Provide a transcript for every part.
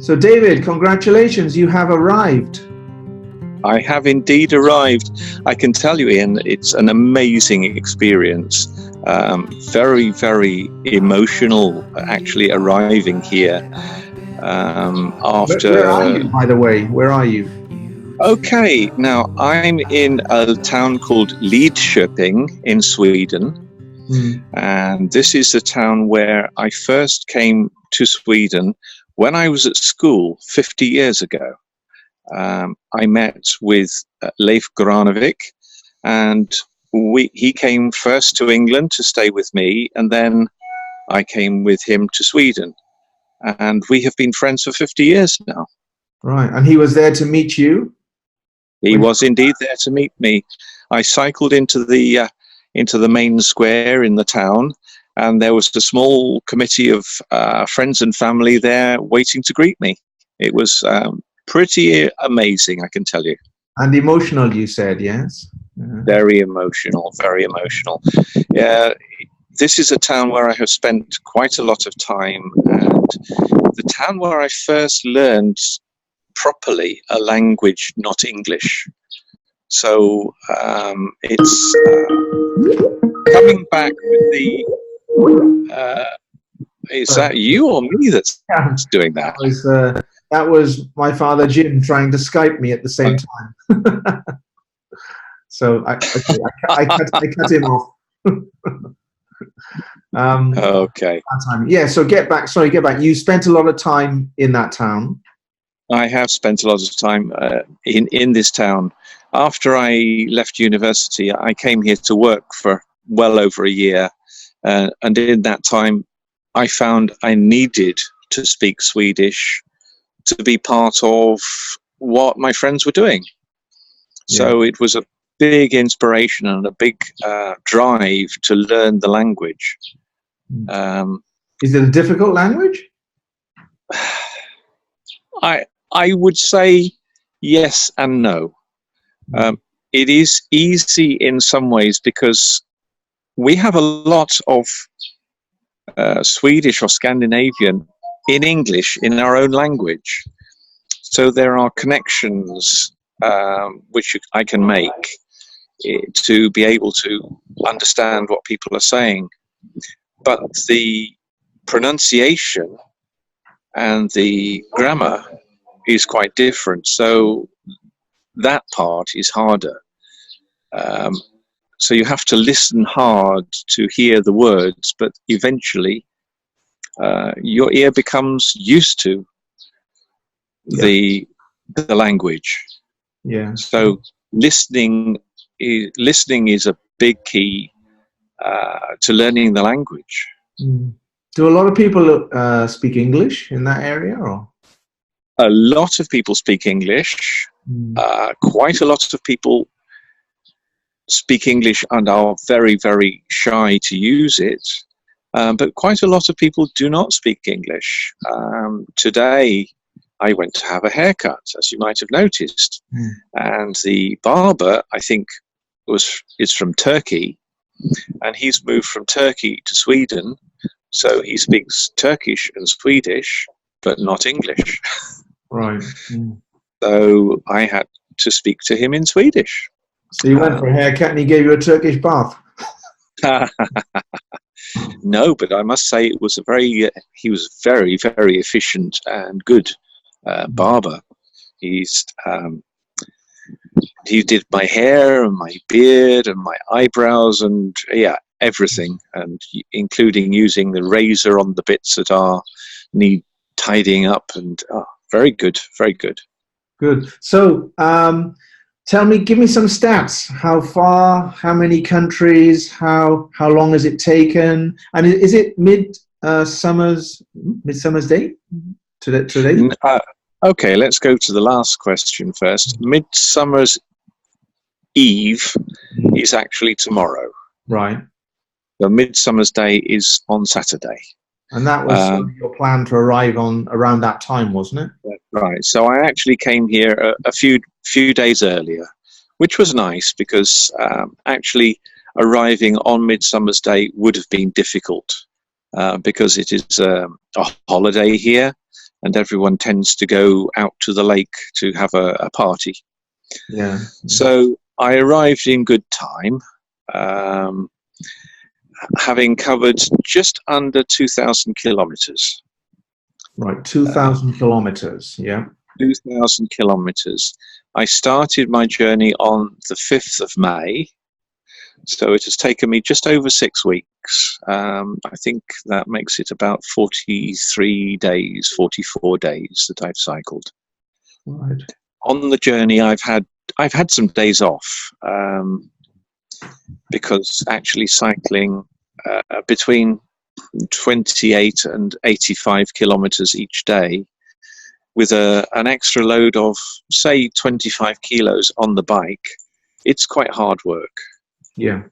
So, David, congratulations, you have arrived. I have indeed arrived. I can tell you, Ian, it's an amazing experience. Very, very emotional, actually, arriving here. Where are you, by the way? Where are you? Okay, now I'm in a town called Lidköping in Sweden. And this is the town where I first came to Sweden when I was at school 50 years ago. I met with Leif Granovic, and he came first to England to stay with me, and then I came with him to Sweden. And we have been friends for 50 years now. Right, and he was there to meet you? He was indeed there to meet me. I cycled into the main square in the town, and there was a small committee of friends and family there waiting to greet me. It was pretty amazing, I can tell you. And emotional, you said, yes? Very emotional, very emotional. Yeah, this is a town where I have spent quite a lot of time, and the town where I first learned properly a language not English. So it's coming back with the... is that you or me that's doing that? That was my father Jim trying to Skype me at the same time. So I cut him off. Okay. Yeah, so get back. You spent a lot of time in that town. I have spent a lot of time in this town. After I left university, I came here to work for well over a year. And in that time, I found I needed to speak Swedish to be part of what my friends were doing. Yeah. So it was a big inspiration and a big drive to learn the language. Is it a difficult language? I would say yes and no. It is easy in some ways because we have a lot of Swedish or Scandinavian in English in our own language. So there are connections which I can make to be able to understand what people are saying. But the pronunciation and the grammar is quite different. So that part is harder. So you have to listen hard to hear the words, but eventually your ear becomes used to the language. Yeah. So listening is a big key to learning the language. Do a lot of people speak English in that area, or? A lot of people speak English. Quite a lot of people speak English and are very, very shy to use it. But quite a lot of people do not speak English. Today, I went to have a haircut, as you might have noticed. And the barber, I think, is from Turkey. And he's moved from Turkey to Sweden. So he speaks Turkish and Swedish, but not English. Right. So I had to speak to him in Swedish. So you went for a haircut and he gave you a Turkish bath? No, but I must say it was he was very, very efficient and good barber. He did my hair and my beard and my eyebrows and everything, and including using the razor on the bits that need tidying up, and very good, very good. Good. So give me some stats. How far, how many countries, how long has it taken? And is it Midsummer's Day today? Okay, let's go to the last question first. Midsummer's Eve is actually tomorrow. Right. The Midsummer's Day is on Saturday. And that was your plan to arrive around that time, wasn't it? Right. So I actually came here a few days earlier, which was nice because actually arriving on Midsummer's Day would have been difficult. because it is a holiday here, and everyone tends to go out to the lake to have a party. Yeah. So I arrived in good time, having covered just under 2,000 kilometers. Right, 2,000 kilometers. Yeah. 2,000 kilometers. I started my journey on the 5th of May. So it has taken me just over 6 weeks. I think that makes it about 43 days, 44 days that I've cycled. Right. On the journey, I've had some days off, because actually cycling between 28 and 85 kilometers each day with an extra load of, say, 25 kilos on the bike, it's quite hard work. Yeah.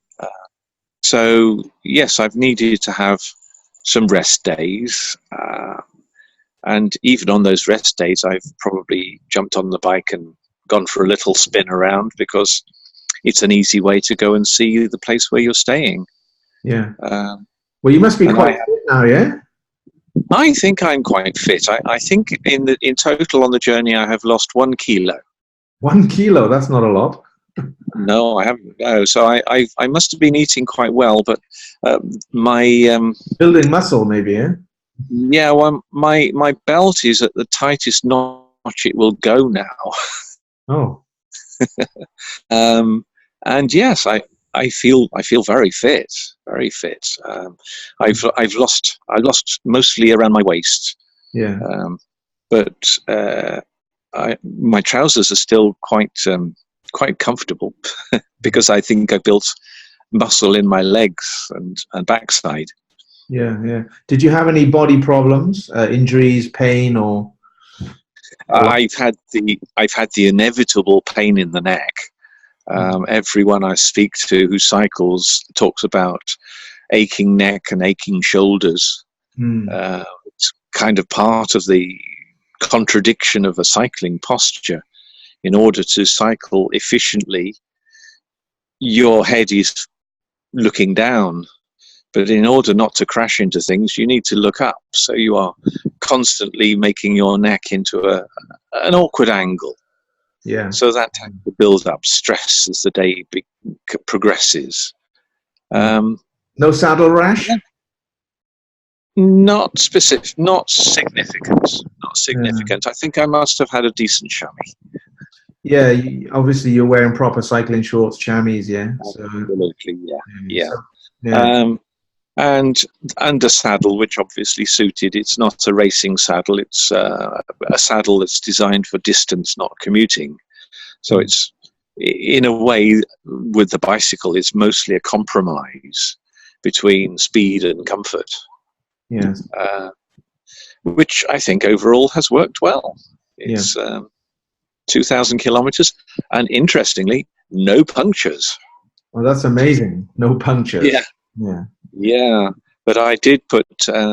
So yes, I've needed to have some rest days, and even on those rest days, I've probably jumped on the bike and gone for a little spin around, because it's an easy way to go and see the place where you're staying. Yeah. Well, you must be quite fit now, yeah? I think I'm quite fit. I think in total on the journey, I have lost 1 kilo. 1 kilo, that's not a lot. No, I haven't. No, so I must have been eating quite well, but my building muscle, maybe, yeah. Yeah, well, my belt is at the tightest notch it will go now. Oh. And yes, I feel very fit, very fit. I lost mostly around my waist. Yeah. But my trousers are still quite comfortable because I think I built muscle in my legs and backside. Yeah, yeah. Did you have any body problems, injuries, pain, or? I've had the inevitable pain in the neck. Everyone I speak to who cycles talks about aching neck and aching shoulders. It's kind of part of the contradiction of a cycling posture. In order to cycle efficiently, your head is looking down. But in order not to crash into things, you need to look up. So you are constantly making your neck into an awkward angle. Yeah. So that tends to build up stress as the day progresses. No saddle rash? Not specific, not significant. Not significant. I think I must have had a decent chamois. Yeah, obviously you're wearing proper cycling shorts, chamois, yeah. Absolutely, yeah. So, yeah. And a saddle which obviously suited. It's not a racing saddle. It's a saddle that's designed for distance, not commuting. So it's, in a way, with the bicycle, it's mostly a compromise between speed and comfort. Yes. Which I think overall has worked well. It's 2,000 kilometers, and interestingly, no punctures. Well, that's amazing. No punctures. Yeah. But I did put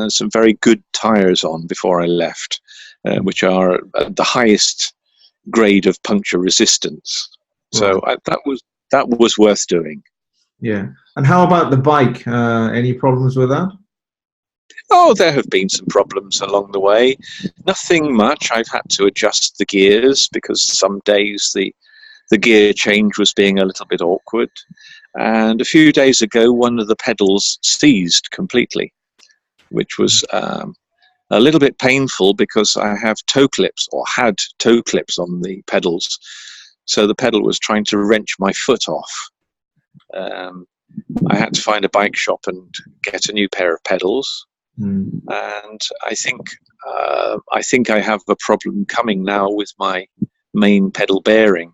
some very good tires on before I left, which are the highest grade of puncture resistance. So that was worth doing. Yeah. And how about the bike? Any problems with that? Oh, there have been some problems along the way. Nothing much. I've had to adjust the gears because some days the gear change was being a little bit awkward. And a few days ago, one of the pedals seized completely, which was a little bit painful because I have toe clips, or had toe clips on the pedals. So the pedal was trying to wrench my foot off. I had to find a bike shop and get a new pair of pedals. And I think I have a problem coming now with my main pedal bearing.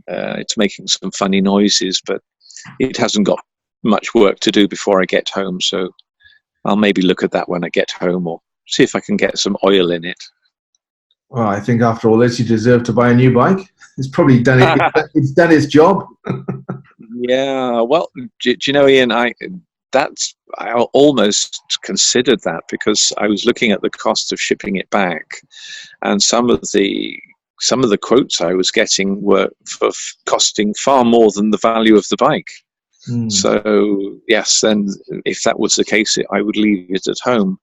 It's making some funny noises, but it hasn't got much work to do before I get home. So I'll maybe look at that when I get home, or see if I can get some oil in it. Well, I think after all this, you deserve to buy a new bike. It's probably done it. It's done its job. Yeah. Well, do you know, Ian, I almost considered that, because I was looking at the cost of shipping it back, and some of the quotes I was getting were for costing far more than the value of the bike. Mm. So yes, then if that was the case, I would leave it at home.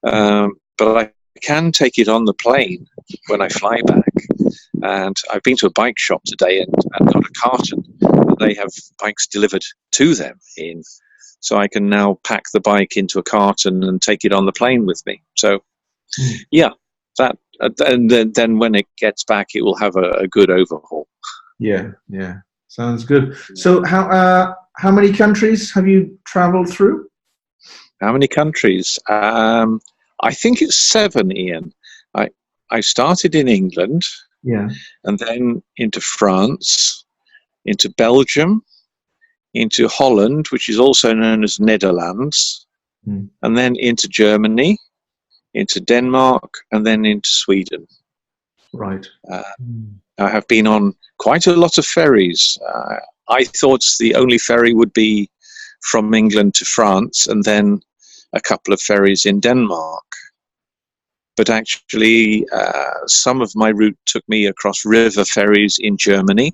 But I can take it on the plane when I fly back. And I've been to a bike shop today and got a carton. They have bikes delivered to them in. So I can now pack the bike into a carton and take it on the plane with me. So yeah, that and then when it gets back, it will have a good overhaul. Yeah, yeah, sounds good. So how many countries have you traveled through? How many countries? I think it's 7, Ian. I started in England, Yeah. and then into France, into Belgium, into Holland, which is also known as Netherlands, and then into Germany, into Denmark, and then into Sweden. Right. I have been on quite a lot of ferries. I thought the only ferry would be from England to France, and then a couple of ferries in Denmark. But actually, some of my route took me across river ferries in Germany.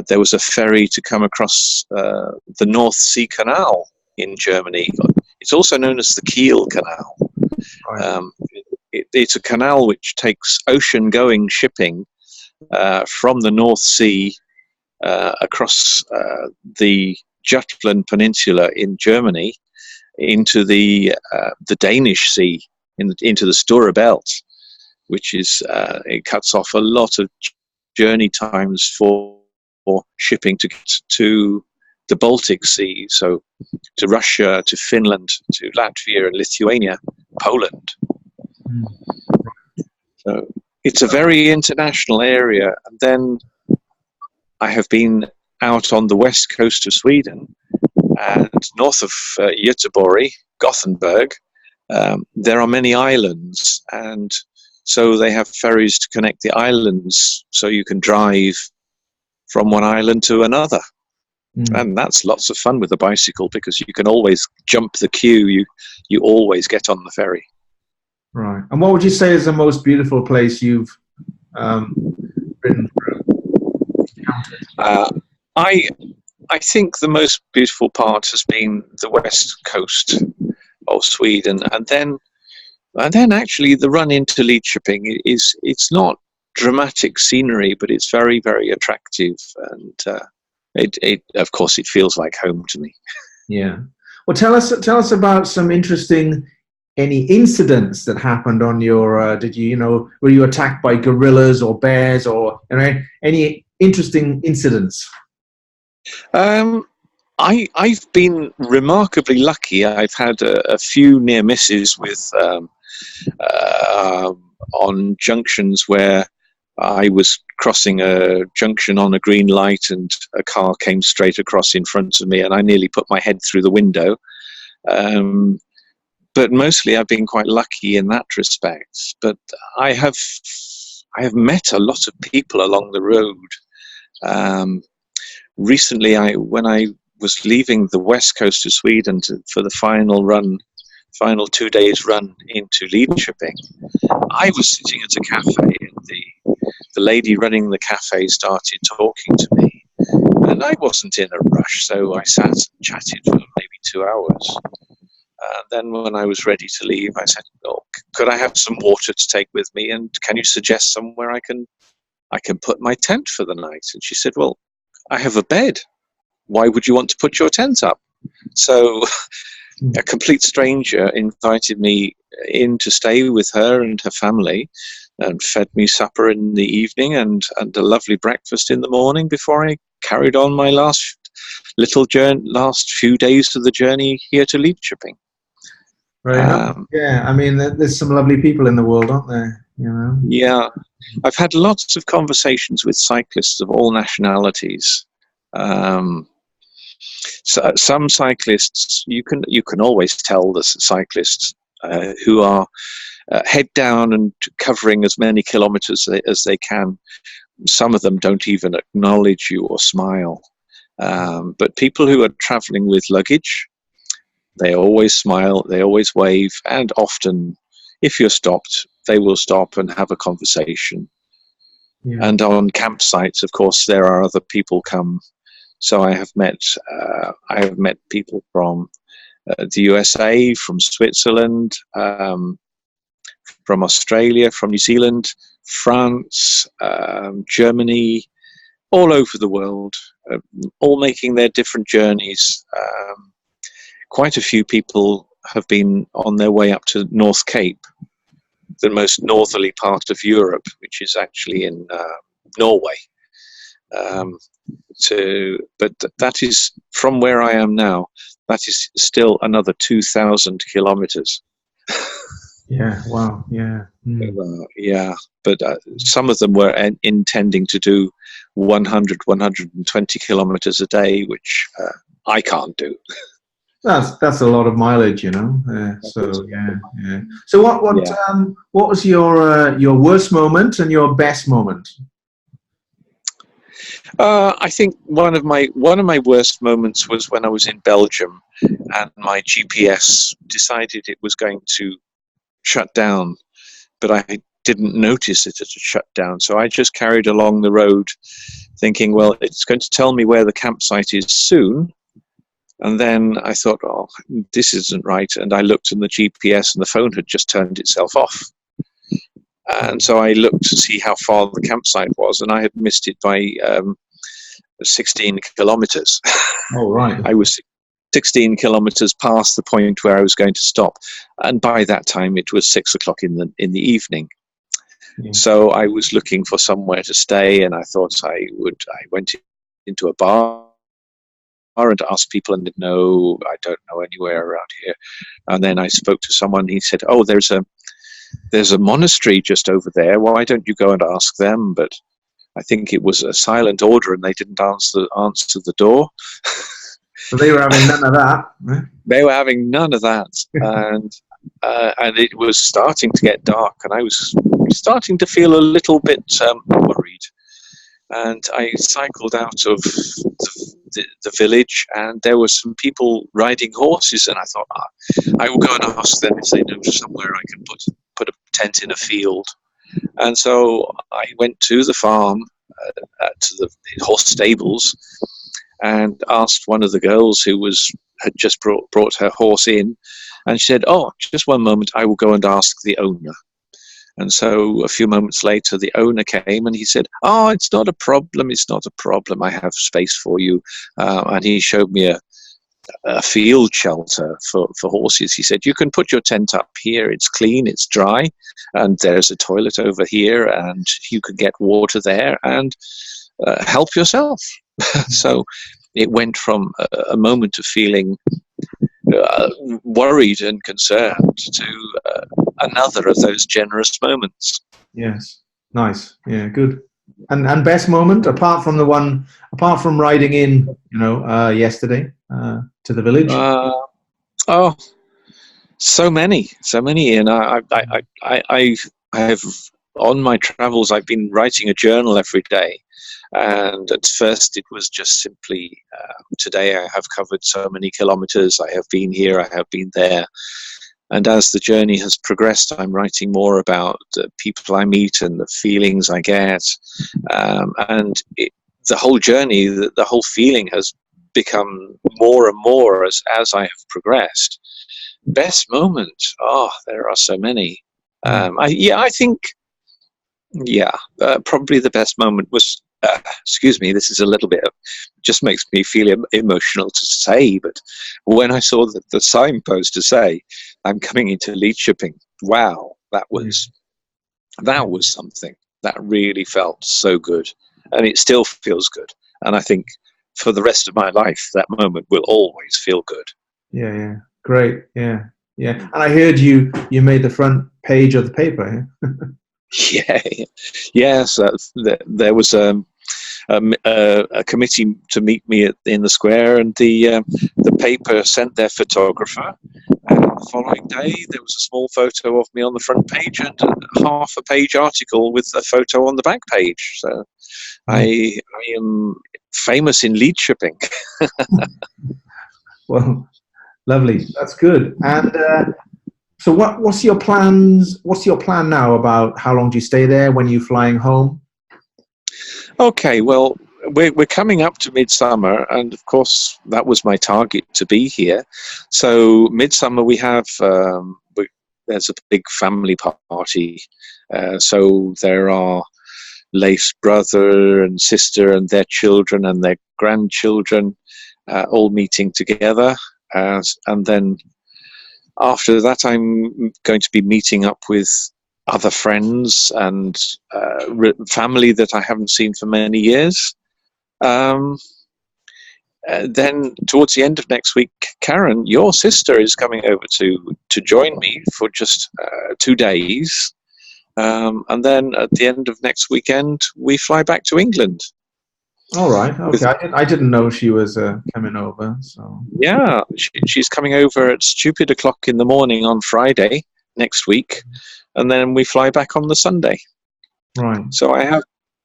There was a ferry to come across the North Sea Canal in Germany. It's also known as the Kiel Canal. Right. It's a canal which takes ocean-going shipping from the North Sea across the Jutland Peninsula in Germany into the Danish Sea, into the Stora Belt, which is it cuts off a lot of journey times for shipping to get to the Baltic Sea, so to Russia, to Finland, to Latvia and Lithuania, Poland. So it's a very international area. And then I have been out on the west coast of Sweden and north of Göteborg, Gothenburg. There are many islands, and so they have ferries to connect the islands, so you can drive from one island to another. And that's lots of fun with a bicycle, because you can always jump the queue. You always get on the ferry. Right. And what would you say is the most beautiful place you've ridden through? I think the most beautiful part has been the west coast of Sweden, and then actually the run into Lidköping it's not dramatic scenery, but it's very, very attractive, and it of course it feels like home to me. Yeah. Well, tell us about some interesting any incidents that happened on your. Did were you attacked by gorillas or bears, or any interesting incidents? I've been remarkably lucky. I've had a few near misses with on junctions where I was crossing a junction on a green light and a car came straight across in front of me, and I nearly put my head through the window. But mostly I've been quite lucky in that respect. But I have met a lot of people along the road. Recently, when I was leaving the west coast of Sweden for the final 2 days run into Lidköping, I was sitting at a cafe, and the lady running the cafe started talking to me, and I wasn't in a rush, so I sat and chatted for maybe 2 hours. Then when I was ready to leave, I said, "Oh, could I have some water to take with me, and can you suggest somewhere I can put my tent for the night?" And she said, "Well, I have a bed. Why would you want to put your tent up?" So a complete stranger invited me in to stay with her and her family, and fed me supper in the evening and a lovely breakfast in the morning before I carried on my last few days of the journey here to Lidköping. Right. Yeah, I mean, there's some lovely people in the world, aren't there? Yeah, I've had lots of conversations with cyclists of all nationalities. So some cyclists, you can always tell the cyclists who are head down and covering as many kilometers as they can. Some of them don't even acknowledge you or smile. But people who are traveling with luggage, they always smile, they always wave, and often, if you're stopped, they will stop and have a conversation. Yeah. And on campsites, of course, there are other people come So I have met people from the USA, from Switzerland, from Australia, from New Zealand, France, Germany, all over the world, all making their different journeys. Quite a few people have been on their way up to North Cape, the most northerly part of Europe, which is actually in Norway. But that is, from where I am now, that is still another 2,000 kilometers. Yeah, wow, yeah. Yeah, but some of them were intending to do 100, 120 kilometers a day, which I can't do. That's a lot of mileage, you know. So yeah, yeah. So what was your worst moment and your best moment? I think one of my worst moments was when I was in Belgium, and my GPS decided it was going to shut down, but I didn't notice it had shut down. So I just carried along the road, thinking, well, it's going to tell me where the campsite is soon. And then I thought, oh, this isn't right. And I looked in the GPS, and the phone had just turned itself off. And so I looked to see how far the campsite was, and I had missed it by 16 kilometers. Oh, right. I was 16 kilometers past the point where I was going to stop. And by that time, it was 6 o'clock in the evening. Yeah. So I was looking for somewhere to stay, and I thought I went into a bar and asked people, and no, I don't know anywhere around here. And then I spoke to someone. He said, oh, there's a monastery just over there. Why don't you go and ask them? But I think it was a silent order, and they didn't answer the door. So they were having none of that. Right? They were having none of that, and it was starting to get dark, and I was starting to feel a little bit worried. And I cycled out of the village, and there were some people riding horses, and I thought, I will go and ask them if they know somewhere I can put a tent in a field. And so I went to the farm, to the horse stables, and asked one of the girls who had just brought her horse in, and she said, oh, just one moment, I will go and ask the owner. And so a few moments later, the owner came, and he said, oh, it's not a problem, I have space for you. And he showed me a field shelter for horses. He said, you can put your tent up here, it's clean, it's dry, and there's a toilet over here, and you can get water there, and help yourself. So it went from a moment of feeling worried and concerned to another of those generous moments. Yes, nice. Yeah, good. And best moment apart from riding in, yesterday to the village. Oh, so many, and I have on my travels, I've been writing a journal every day. And at first it was just simply, today I have covered so many kilometers, I have been here, I have been there. And as the journey has progressed, I'm writing more about the people I meet and the feelings I get. The whole journey, the whole feeling has become more and more as I have progressed. Best moment? Oh, there are so many. I think probably the best moment was, excuse me, this is a little bit, just makes me feel emotional to say, but when I saw the signpost to say, I'm coming into Lidköping, wow, that was something that really felt so good. And it still feels good. And I think for the rest of my life, that moment will always feel good. Yeah, great, yeah. And I heard you made the front page of the paper. Yes. There was a committee to meet me in the square, and the paper sent their photographer. And the following day, there was a small photo of me on the front page and a half a page article with a photo on the back page. So I am famous in Lidköping. Well, lovely. That's good. And so what's your plans? What's your plan now about how long do you stay there? When are you flying home? Okay, well, we're coming up to midsummer, and of course that was my target to be here. So midsummer we have there's a big family party. So there are Leif's brother and sister and their children and their grandchildren all meeting together. And then after that, I'm going to be meeting up with other friends and family that I haven't seen for many years. Then towards the end of next week, Karen, your sister, is coming over to join me for just 2 days. And then at the end of next weekend, we fly back to England. All right. Okay. I didn't know she was coming over. So Yeah, she's coming over at stupid o'clock in the morning on Friday next week, and then we fly back on the Sunday. Right. So I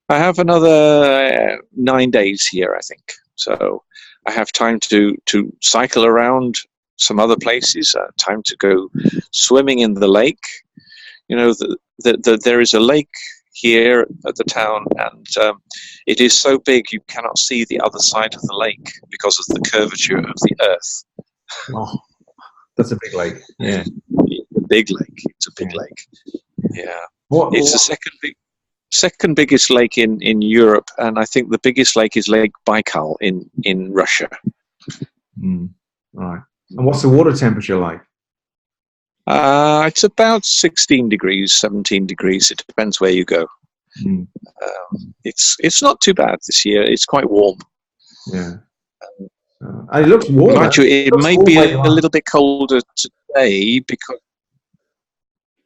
have another 9 days here, I think. So I have time to cycle around some other places. Time to go swimming in the lake. You know, there is a lake here at the town, and it is so big you cannot see the other side of the lake because of the curvature of the earth. Oh, that's a big lake. Yeah, a big lake. It's a big lake. Yeah, it's the second biggest lake in Europe, and I think the biggest lake is Lake Baikal in Russia. Right. And what's the water temperature like? It's about 16 degrees, 17 degrees. It depends where you go. It's not too bad this year. It's quite warm. Yeah. It looks warm. Mind you, it may be a little bit colder today because.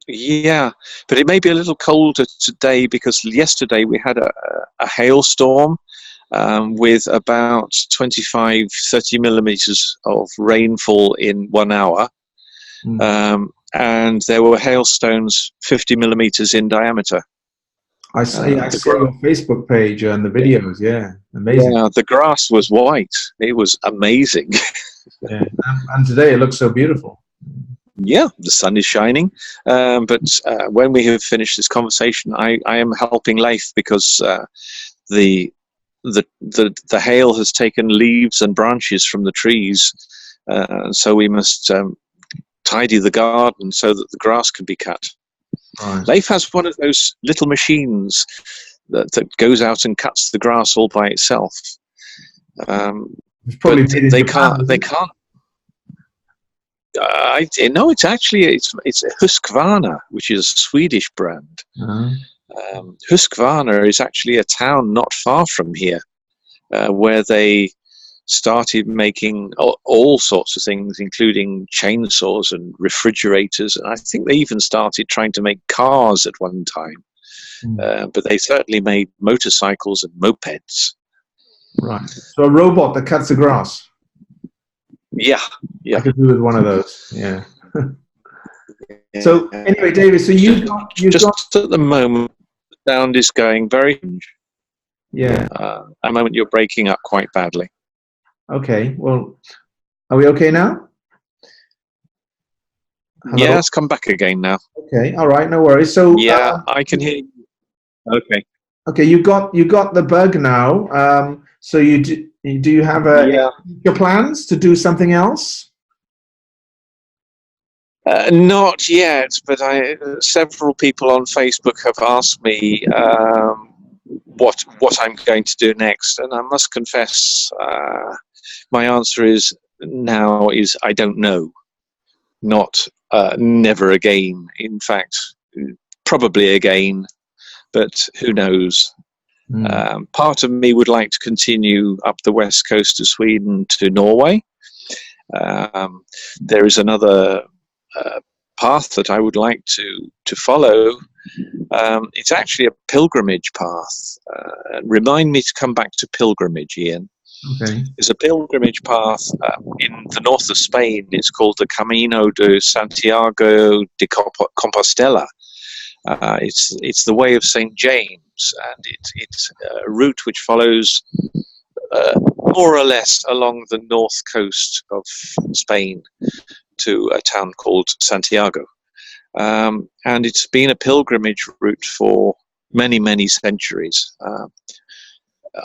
Yeah, but it may be a little colder today because yesterday we had a hailstorm with about 25, 30 millimeters of rainfall in 1 hour. And there were hailstones 50 millimeters in diameter. I saw your Facebook page and the videos. Yeah, amazing. Yeah, the grass was white. It was amazing. Yeah, and today it looks so beautiful. Yeah, the sun is shining. But when we have finished this conversation, I am helping Leif because the hail has taken leaves and branches from the trees, so we must tidy the garden so that the grass can be cut. Right. Leif has one of those little machines that goes out and cuts the grass all by itself. But they can't. No, it's actually it's Husqvarna, which is a Swedish brand. Husqvarna is actually a town not far from here, where they started making all sorts of things, including chainsaws and refrigerators. And I think they even started trying to make cars at one time. But they certainly made motorcycles and mopeds. Right. So a robot that cuts the grass. Yeah. I could do with one of those. Yeah. So anyway, David, so you got at the moment, the sound is going very. Yeah. At the moment, you're breaking up quite badly. Okay. Well, are we okay now? Hello? Yeah, it's come back again now. Okay. All right. No worries. So yeah, I can hear you. Okay. Okay. You got the bug now. So do you have your plans to do something else? Not yet, but several people on Facebook have asked me what I'm going to do next, and I must confess, my answer is I don't know. Not never again. In fact, probably again, but who knows? Part of me would like to continue up the west coast of Sweden to Norway. There is another path that I would like to follow. It's actually a pilgrimage path. Remind me to come back to pilgrimage, Ian. Okay. There's a pilgrimage path in the north of Spain. It's called the Camino de Santiago de Compostela. It's the way of St. James, and it's a route which follows more or less along the north coast of Spain to a town called Santiago. And it's been a pilgrimage route for many, many centuries.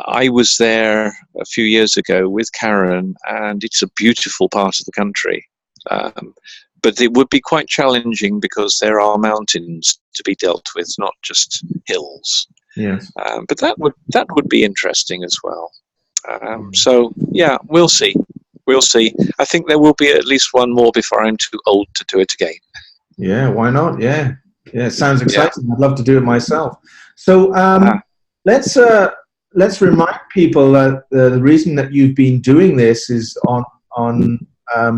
I was there a few years ago with Karen, and it's a beautiful part of the country. But it would be quite challenging because there are mountains to be dealt with, not just hills. Yes. But that would be interesting as well. So yeah, we'll see. We'll see. I think there will be at least one more before I'm too old to do it again. Yeah, why not? Yeah, yeah, it sounds Yeah. exciting. I'd love to do it myself. So let's remind people that the reason that you've been doing this is on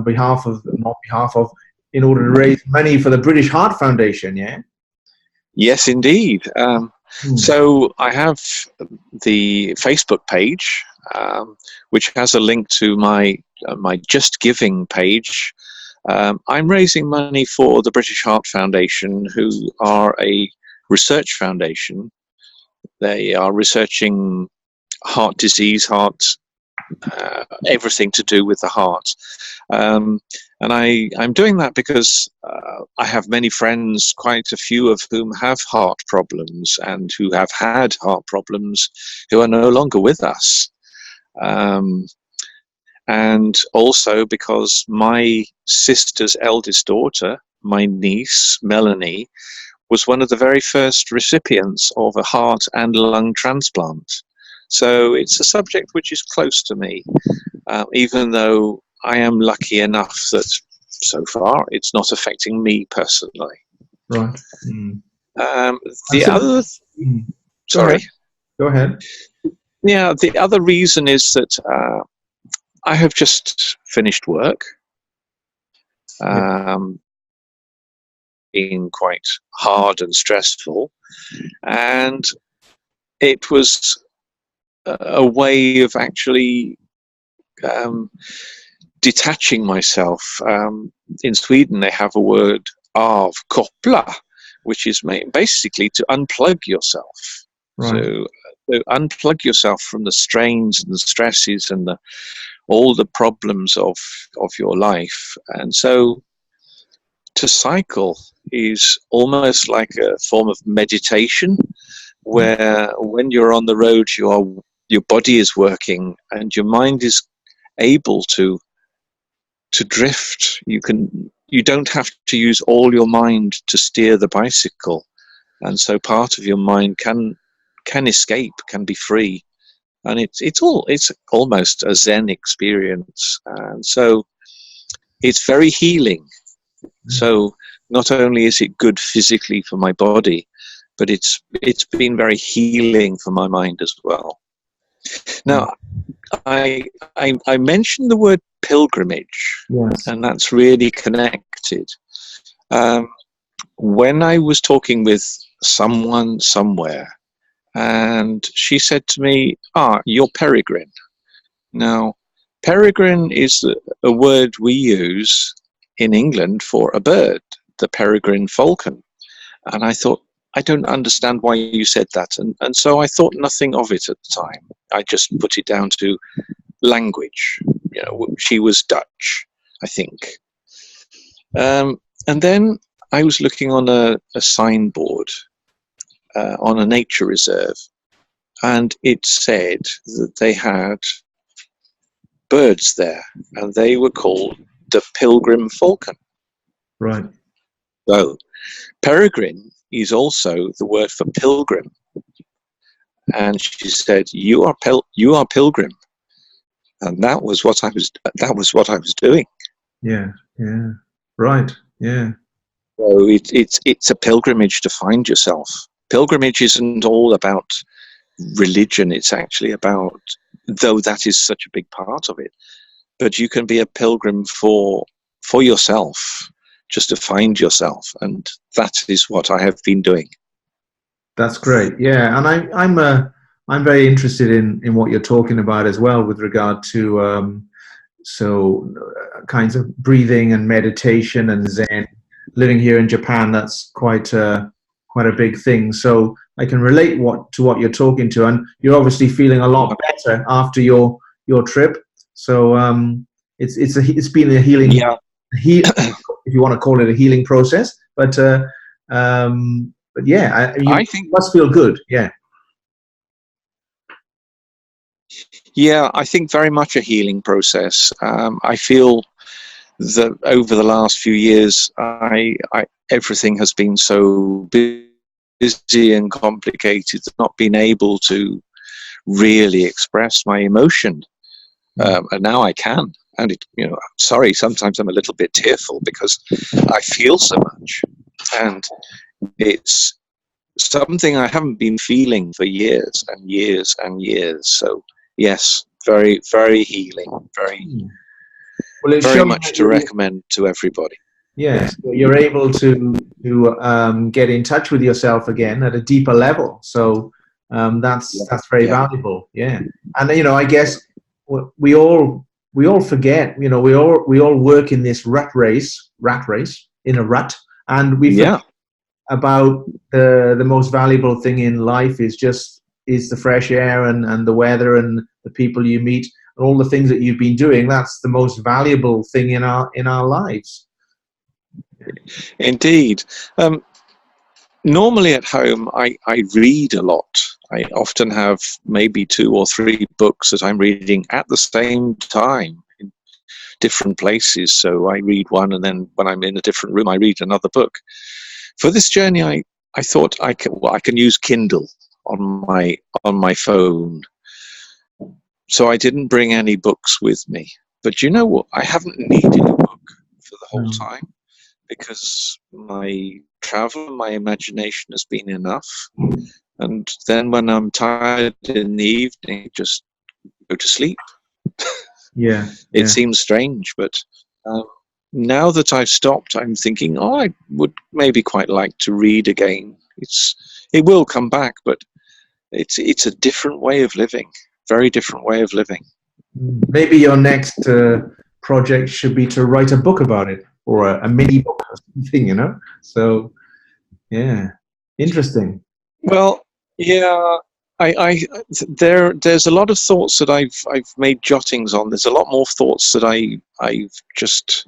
behalf of, not behalf of, in order to raise money for the British Heart Foundation. Yeah. Yes, indeed. So I have the Facebook page, which has a link to my Just Giving page. I'm raising money for the British Heart Foundation, who are a research foundation. They are researching heart disease, everything to do with the heart. And I'm doing that because I have many friends, quite a few of whom have heart problems and who have had heart problems, who are no longer with us. And also because my sister's eldest daughter, my niece, Melanie, was one of the very first recipients of a heart and lung transplant. So it's a subject which is close to me, even though I am lucky enough that so far it's not affecting me personally. Right. Sorry. Go ahead. Yeah, the other reason is that I have just finished work. Being quite hard and stressful, and it was a way of actually detaching myself. In Sweden, they have a word avkoppla, which is basically to unplug yourself. Right. So unplug yourself from the strains and the stresses and all the problems of your life. And so to cycle is almost like a form of meditation, where when you're on the road, your body is working and your mind is able to drift. You don't have to use all your mind to steer the bicycle, and so part of your mind can escape, can be free, and it's almost a Zen experience, and so it's very healing. So not only is it good physically for my body, but it's been very healing for my mind as well. Now, I mentioned the word pilgrimage, Yes. and that's really connected. When I was talking with someone somewhere, and she said to me, you're peregrine. Now, peregrine is a word we use in England for a bird, the peregrine falcon. And I thought, I don't understand why you said that. And so I thought nothing of it at the time. I just put it down to language. She was Dutch, I think. And then I was looking on a signboard on a nature reserve, and it said that they had birds there, and they were called the pilgrim falcon. Right. So peregrine is also the word for pilgrim. And she said, you are pilgrim. And that was what I was doing. Yeah. Yeah. Right. Yeah. So it's a pilgrimage to find yourself. Pilgrimage isn't all about religion. It's actually about, though that is such a big part of it, but you can be a pilgrim for yourself, just to find yourself. And that is what I have been doing. That's great. Yeah. And I'm very interested in what you're talking about as well, with regard to kinds of breathing and meditation and Zen. Living here in Japan, that's quite a big thing. So I can relate to what you're talking to, and you're obviously feeling a lot better after your trip. So it's been a healing, if you want to call it a healing process. But yeah, I think it must feel good. Yeah. Yeah, I think very much a healing process. I feel that over the last few years, everything has been so busy and complicated, not been able to really express my emotion. And now I can. And sorry, sometimes I'm a little bit tearful because I feel so much. And it's something I haven't been feeling for years and years and years. So yes, very, very healing, Well, it's very showing much that to recommend to everybody. yes, you're able to get in touch with yourself again at a deeper level. So that's very valuable. Yeah, and I guess we all forget. We all work in this rat race in a rut, and we forget about the most valuable thing in life is the fresh air and the weather and the people you meet and all the things that you've been doing. That's the most valuable thing in our lives. Indeed. Normally at home, I read a lot. I often have maybe 2 or 3 books that I'm reading at the same time in different places. So I read one, and then when I'm in a different room, I read another book. For this journey, I thought I can use Kindle on my phone. So I didn't bring any books with me. But you know what? I haven't needed a book for the whole time, because my travel, my imagination has been enough. And then when I'm tired in the evening, just go to sleep. It seems strange, but now that I've stopped, I'm thinking, I would maybe quite like to read again. It will come back, but it's a different way of living, very different way of living. Maybe your next project should be to write a book about it, or a mini book or something, So, yeah, interesting. Well, yeah, there's a lot of thoughts that I've made jottings on. There's a lot more thoughts that I've just,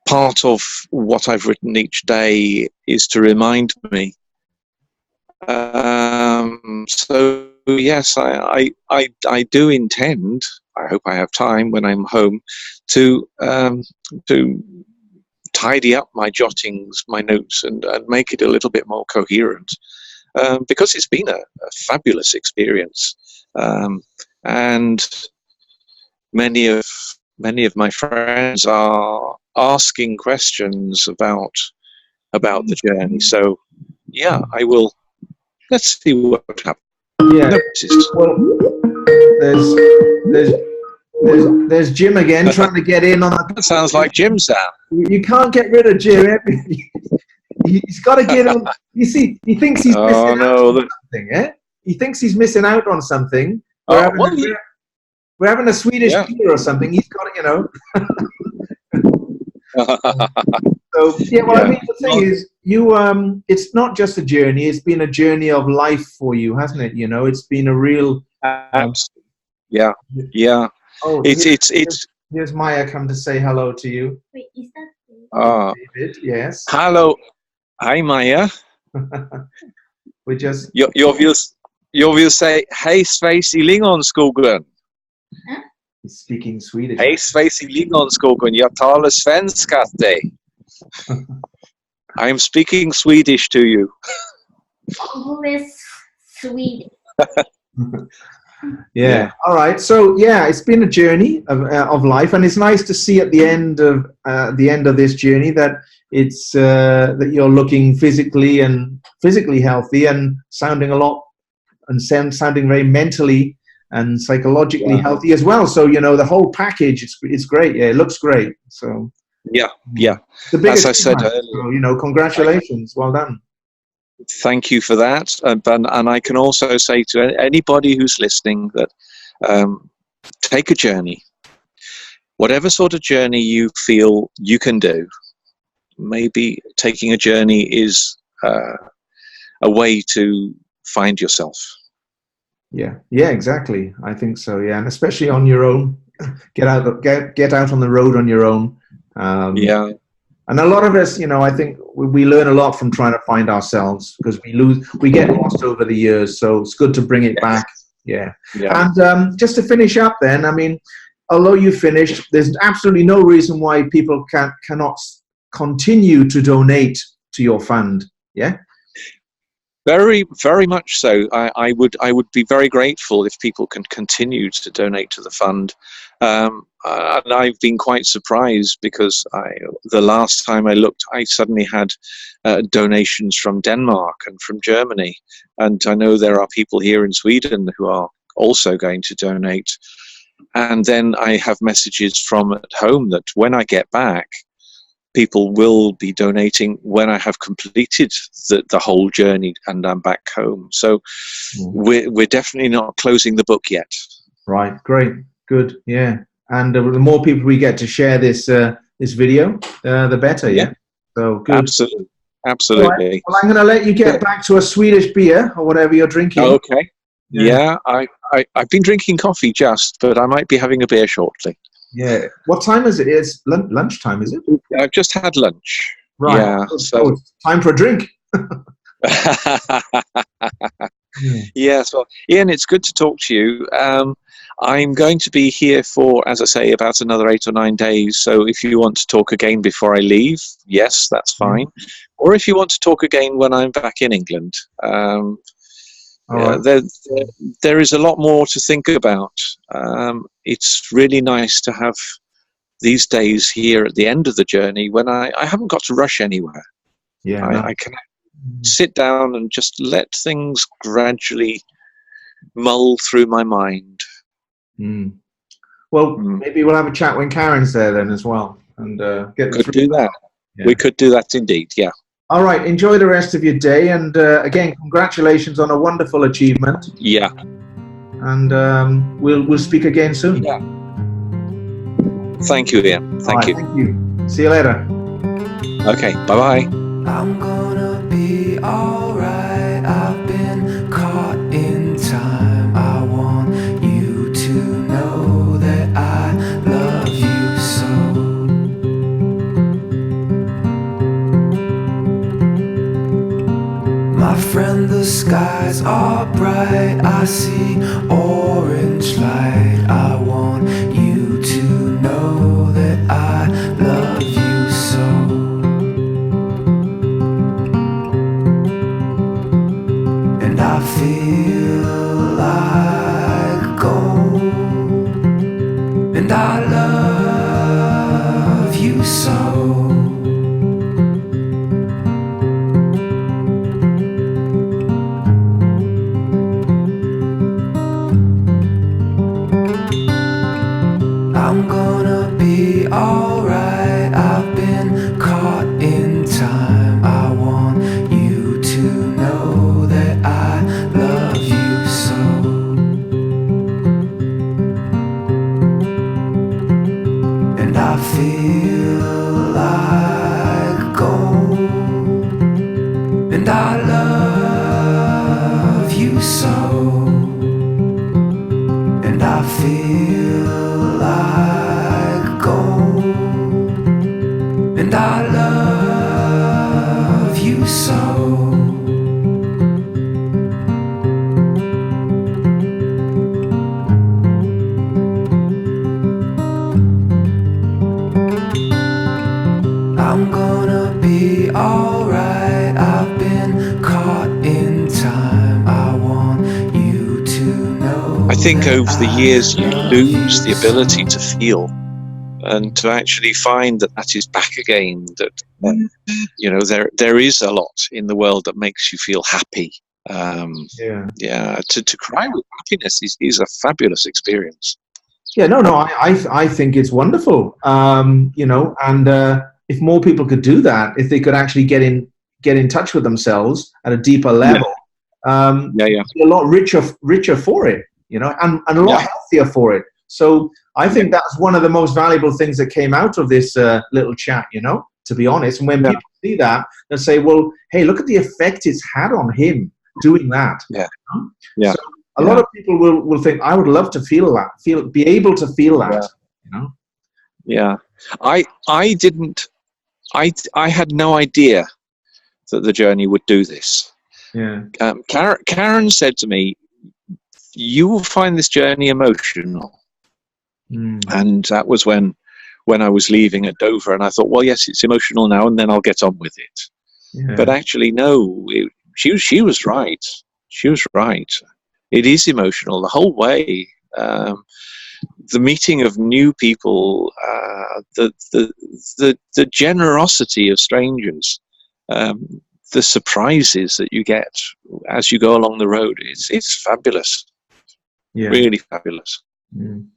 part of what I've written each day is to remind me. So yes, I do intend. I hope I have time when I'm home to tidy up my jottings, my notes, and make it a little bit more coherent, because it's been a fabulous experience, and many of my friends are asking questions about the journey. So yeah, I will. Let's see what happens. Yeah. Well, there's Jim again trying to get in on that. That sounds like Jim sound. You can't get rid of Jim. He's got to get on. You see, he thinks he's missing out on something. Eh? He thinks he's missing out on something. We're having a Swedish beer or something. He's got it, So I mean, the thing is, it's not just a journey. It's been a journey of life for you, hasn't it? It's been a real. Yeah. Oh, here's Maya come to say hello to you. Wait, is that David? Yes. Hello. Hi, Maya. We just. Jag vill säga hej Sveriges i Lingonskogen. He's speaking Swedish. Hej Sveriges i Lingonskogen. Jag talar svenska till dig. I am speaking Swedish to you. who is Swedish? Yeah. All right. So it's been a journey of life, and it's nice to see at the end of this journey that it's that you're looking physically healthy and sounding sounding very mentally and psychologically healthy as well. So the whole package, it's great. Yeah, it looks great. So yeah. As I said earlier, so, congratulations, well done. Thank you for that, and I can also say to anybody who's listening that take a journey, whatever sort of journey you feel you can do. Maybe taking a journey is a way to find yourself. Yeah, exactly. I think so. Yeah, and especially on your own, get out on the road on your own. And a lot of us, I think we learn a lot from trying to find ourselves, because we get lost over the years. So it's good to bring it back Yeah. Yeah. And just to finish up then, I mean, although you finished, there's absolutely no reason why people cannot continue to donate to your fund. Yeah. Very, very much so. I would be very grateful if people can continue to donate to the fund. And I've been quite surprised because the last time I looked, I suddenly had donations from Denmark and from Germany. And I know there are people here in Sweden who are also going to donate. And then I have messages from at home that when I get back, people will be donating when I have completed the whole journey and I'm back home. So we're definitely not closing the book yet. Right. Great. Good. Yeah. And the more people we get to share this this video, the better. Yeah. So good. Absolutely. Absolutely. Right. Well, I'm going to let you get back to a Swedish beer or whatever you're drinking. Okay. Yeah. I've been drinking coffee but I might be having a beer shortly. Yeah. What time is it? It's lunchtime, is it? I've just had lunch. Right. Yeah. So it's time for a drink. Yes. Well, Ian, it's good to talk to you. I'm going to be here for, as I say, about another 8 or 9 days. So if you want to talk again before I leave, yes, that's fine. Or if you want to talk again when I'm back in England. There is a lot more to think about. It's really nice to have these days here at the end of the journey when I haven't got to rush anywhere. Yeah, I can sit down and just let things gradually mull through my mind. Well, maybe we'll have a chat when Karen's there then as well, and could do that. Yeah. We could do that indeed. Yeah. All right. Enjoy the rest of your day, and again, congratulations on a wonderful achievement. Yeah. And we'll speak again soon. Yeah. Thank you, Ian. Thank you. Thank you. See you later. Okay. Bye-bye. I'm gonna be alright. I've been caught in time. I want you to know that I love you so. My friend, the skies are bright. I see orange light. I want you to know that I love you so. And I feel like gold. And I love you so. I'm gonna be alright. I've been caught in time. I want you to know that I love you so. And I feel like gold. And I love you so. And I feel like gold. And I love you so. I'm gonna be alright. I've been caught in time. I want you to know. I think over the years you lose the ability to feel and to actually find that is back again, that you know there is a lot in the world that makes you feel happy. To cry with happiness is a fabulous experience. I think it's wonderful. And if more people could do that, if they could actually get in touch with themselves at a deeper level, be a lot richer for it, and a lot healthier for it. So I think that's one of the most valuable things that came out of this little chat, to be honest. And when people see that, they'll say, well, hey, look at the effect it's had on him doing that. So a lot of people will think, I would love to feel that, be able to feel that, I had no idea that the journey would do this. Karen said to me, you will find this journey emotional. Mm. And that was when I was leaving at Dover, and I thought, well, yes, it's emotional now, and then I'll get on with it. Yeah. But actually, no, she was right. She was right. It is emotional the whole way. The meeting of new people, the generosity of strangers, the surprises that you get as you go along the road. It's fabulous. Yeah. Really fabulous. Mm.